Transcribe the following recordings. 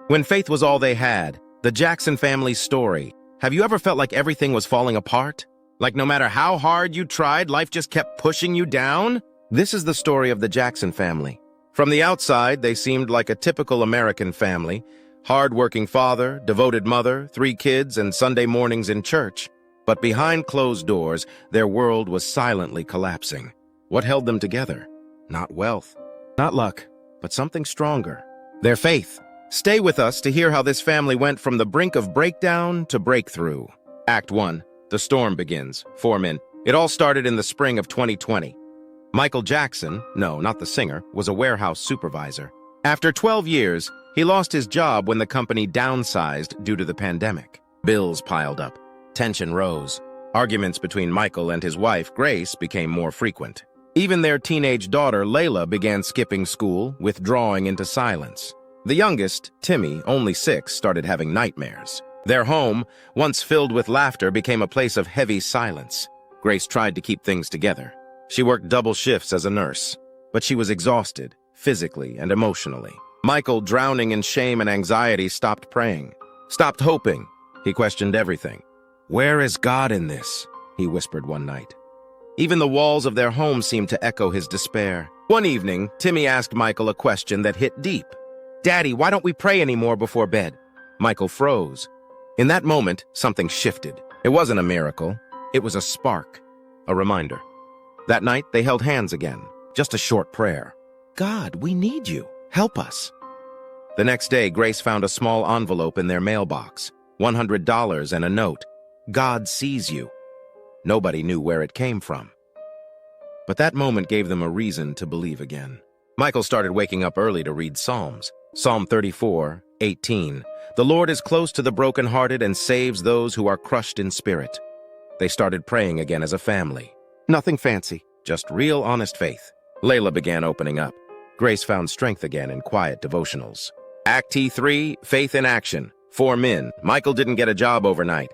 When faith was all they had, the Jackson family's story. Have you ever felt like everything was falling apart? Like no matter how hard you tried, life just kept pushing you down? This is the story of the Jackson family. From the outside, they seemed like a typical American family. Hard-working father, devoted mother, 3 kids, and Sunday mornings in church. But behind closed doors, their world was silently collapsing. What held them together? Not wealth, not luck, but something stronger. Their faith. Stay with us to hear how this family went from the brink of breakdown to breakthrough. Act 1. The storm begins. 4 men. It all started in the spring of 2020. Michael Jackson, no, not the singer, was a warehouse supervisor. After 12 years, he lost his job when the company downsized due to the pandemic. Bills piled up. Tension rose. Arguments between Michael and his wife, Grace, became more frequent. Even their teenage daughter, Layla, began skipping school, withdrawing into silence. The youngest, Timmy, only 6, started having nightmares. Their home, once filled with laughter, became a place of heavy silence. Grace tried to keep things together. She worked double shifts as a nurse, but she was exhausted, physically and emotionally. Michael, drowning in shame and anxiety, stopped praying, stopped hoping. He questioned everything. "Where is God in this?" he whispered one night. Even the walls of their home seemed to echo his despair. One evening, Timmy asked Michael a question that hit deep. "Daddy, why don't we pray anymore before bed?" Michael froze. In that moment, something shifted. It wasn't a miracle. It was a spark, a reminder. That night, they held hands again. Just a short prayer. "God, we need you. Help us." The next day, Grace found a small envelope in their mailbox. $100 and a note. "God sees you." Nobody knew where it came from. But that moment gave them a reason to believe again. Michael started waking up early to read Psalms. Psalm 34:18. "The Lord is close to the brokenhearted and saves those who are crushed in spirit." They started praying again as a family. Nothing fancy, just real honest faith. Layla began opening up. Grace found strength again in quiet devotionals. Act 3, Faith in Action. 4 men. Michael didn't get a job overnight,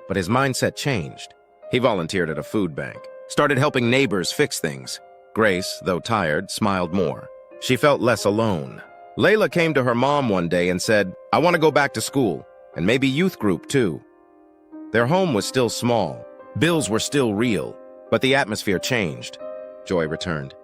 but his mindset changed. He volunteered at a food bank, started helping neighbors fix things. Grace, though tired, smiled more. She felt less alone. Layla came to her mom one day and said, "I want to go back to school, and maybe youth group too." Their home was still small. Bills were still real, but the atmosphere changed. Joy returned.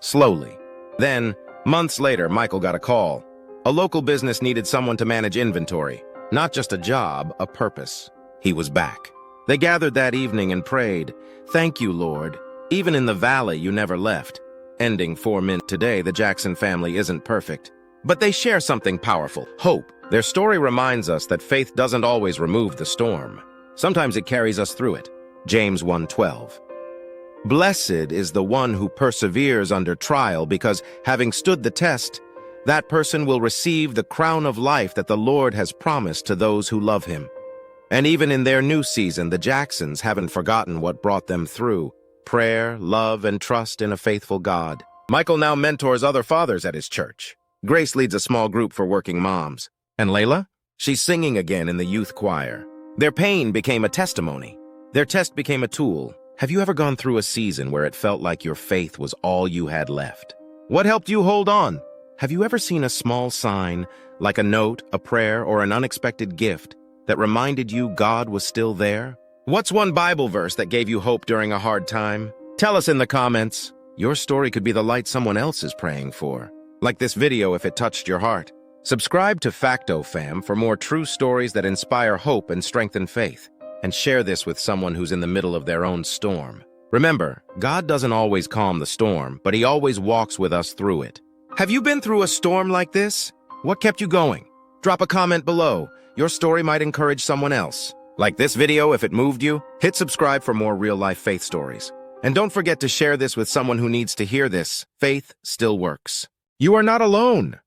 Slowly. Then, months later, Michael got a call. A local business needed someone to manage inventory. Not just a job, a purpose. He was back. They gathered that evening and prayed, "Thank you, Lord. Even in the valley, you never left." Ending 4 men. Today, the Jackson family isn't perfect, but they share something powerful, hope. Their story reminds us that faith doesn't always remove the storm. Sometimes it carries us through it. James 1:12. "Blessed is the one who perseveres under trial, because, having stood the test, that person will receive the crown of life that the Lord has promised to those who love him." And even in their new season, the Jacksons haven't forgotten what brought them through. Prayer, love, and trust in a faithful God. Michael now mentors other fathers at his church. Grace leads a small group for working moms. And Layla? She's singing again in the youth choir. Their pain became a testimony. Their test became a tool. Have you ever gone through a season where it felt like your faith was all you had left? What helped you hold on? Have you ever seen a small sign, like a note, a prayer, or an unexpected gift, that reminded you God was still there? What's one Bible verse that gave you hope during a hard time? Tell us in the comments. Your story could be the light someone else is praying for. Like this video if it touched your heart. Subscribe to Facto Fam for more true stories that inspire hope and strengthen faith. And share this with someone who's in the middle of their own storm. Remember, God doesn't always calm the storm, but he always walks with us through it. Have you been through a storm like this? What kept you going? Drop a comment below. Your story might encourage someone else. Like this video if it moved you. Hit subscribe for more real-life faith stories. And don't forget to share this with someone who needs to hear this. Faith still works. You are not alone.